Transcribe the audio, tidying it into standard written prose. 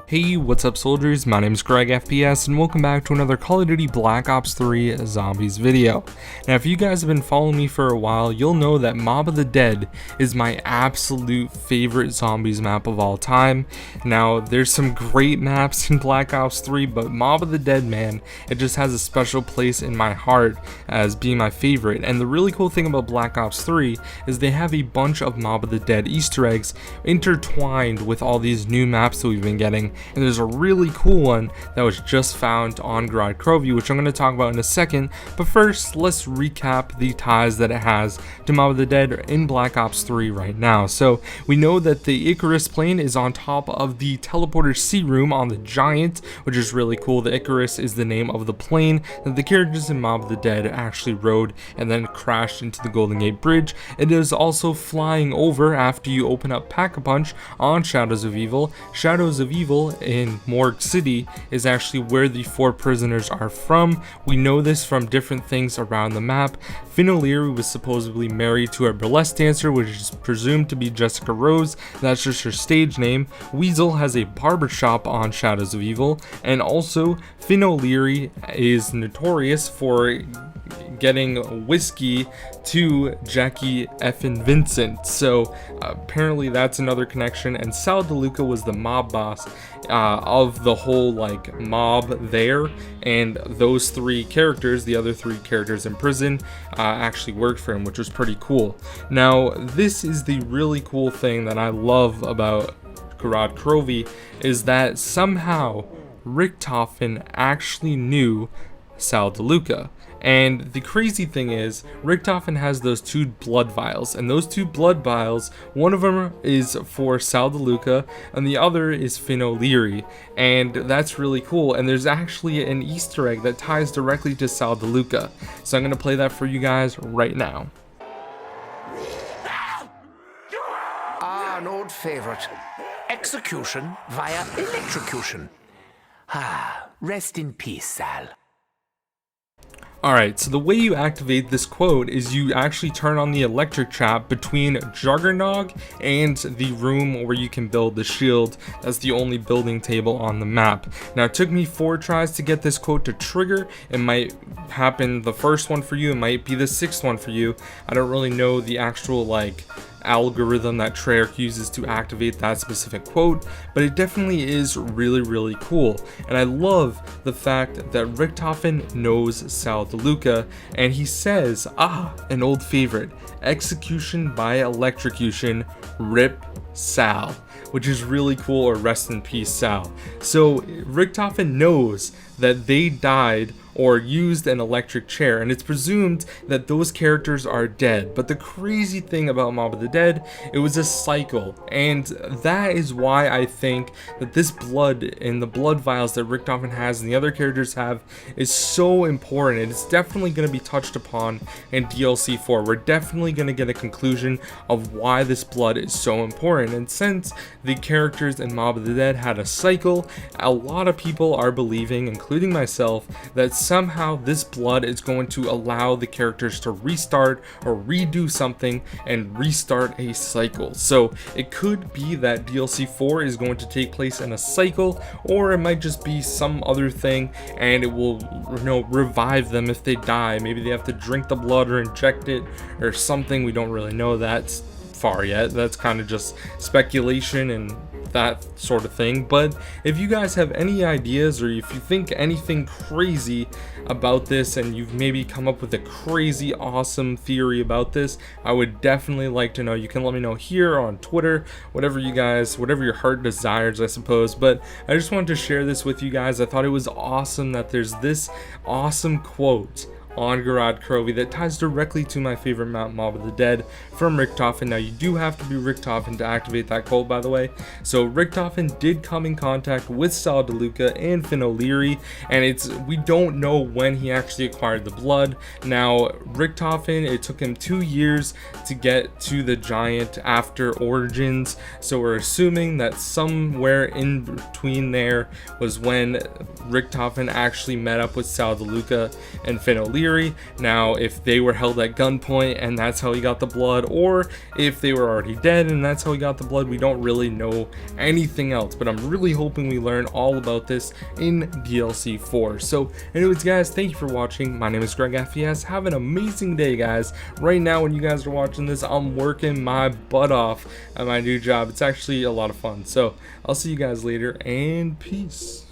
Hey, what's up soldiers, my name is GregFPS and welcome back to another Call of Duty Black Ops 3 Zombies video. Now if you guys have been following me for a while, you'll know that Mob of the Dead is my absolute favorite zombies map of all time. Now there's some great maps in Black Ops 3, but Mob of the Dead, man, it just has a special place in my heart as being my favorite. And the really cool thing about Black Ops 3 is they have a bunch of Mob of the Dead Easter eggs intertwined with all these new maps that we've been getting. And there's a really cool one that was just found on Gorod Krovi, which I'm going to talk about in a second. But first, let's recap the ties that it has to Mob of the Dead in Black Ops 3 right now. So we know that the Icarus plane is on top of the teleporter C room on the Giant, which is really cool. The Icarus is the name of the plane that the characters in Mob of the Dead actually rode and then crashed into the Golden Gate Bridge. It is also flying over after you open up Pack-a-Punch on Shadows of Evil. Shadows of Evil in Morgue City is actually where the 4 prisoners are from. We know this from different things around the map. Finn O'Leary was supposedly married to a burlesque dancer, which is presumed to be Jessica Rose. That's just her stage name. Weasel has a barbershop on Shadows of Evil, and also Finn O'Leary is notorious for getting whiskey to Jackie effin' Vincent, so apparently that's another connection. And Sal Deluca was the mob boss of the whole mob there, and those 3 characters, the other 3 characters in prison, actually worked for him, which was pretty cool. Now this is the really cool thing that I love about Gorod Krovi, is that somehow Richtofen actually knew Sal Deluca. And the crazy thing is, Richtofen has those 2 blood vials, and those 2 blood vials, one of them is for Sal Deluca and the other is Finn O'Leary, and that's really cool. And there's actually an Easter egg that ties directly to Sal Deluca, so I'm going to play that for you guys right now. An old favorite. Execution via electrocution. Rest in peace, Sal. Alright, so the way you activate this quote is you actually turn on the electric trap between Juggernog and the room where you can build the shield. That's the only building table on the map. Now it took me 4 tries to get this quote to trigger. It might happen the first one for you, it might be the 6th one for you. I don't really know the actual algorithm that Treyarch uses to activate that specific quote, but it definitely is really cool. And I love the fact that Richtofen knows Sal Deluca, and he says, an old favorite, execution by electrocution, rip Sal, which is really cool, or rest in peace Sal. So Richtofen knows that they died or used an electric chair, and it's presumed that those characters are dead. But the crazy thing about Mob of the Dead, it was a cycle, and that is why I think that this blood and the blood vials that Richtofen has and the other characters have is so important, and it's definitely going to be touched upon in DLC 4. We're definitely going to get a conclusion of why this blood is so important. And since the characters in Mob of the Dead had a cycle, a lot of people are believing, including myself, that somehow this blood is going to allow the characters to restart or redo something and restart a cycle. So it could be that DLC 4 is going to take place in a cycle, or it might just be some other thing and it will, revive them if they die. Maybe they have to drink the blood or inject it or something. We don't really know that far yet. That's kind of just speculation and that sort of thing. But if you guys have any ideas, or if you think anything crazy about this and you've maybe come up with a crazy awesome theory about this, I would definitely like to know. You can let me know here on Twitter, whatever your heart desires, I suppose. But I just wanted to share this with you guys. I thought it was awesome that there's this awesome quote on Gorod Krovi that ties directly to my favorite map, Mob of the Dead, from Richtofen. Now you do have to be Richtofen to activate that quote, by the way. So Richtofen did come in contact with Sal Deluca and Finn O'Leary, and we don't know when he actually acquired the blood. Now Richtofen, it took him 2 years to get to the Giant after Origins, so we're assuming that somewhere in between there was when Richtofen actually met up with Sal Deluca and Finn O'Leary. theory. Now, if they were held at gunpoint and that's how he got the blood, or if they were already dead and that's how he got the blood, we don't really know anything else. But I'm really hoping we learn all about this in DLC 4. So anyways guys, thank you for watching. My name is GregFPS. Have an amazing day, guys. Right now when you guys are watching this, I'm working my butt off at my new job. It's actually a lot of fun. So I'll see you guys later, and peace.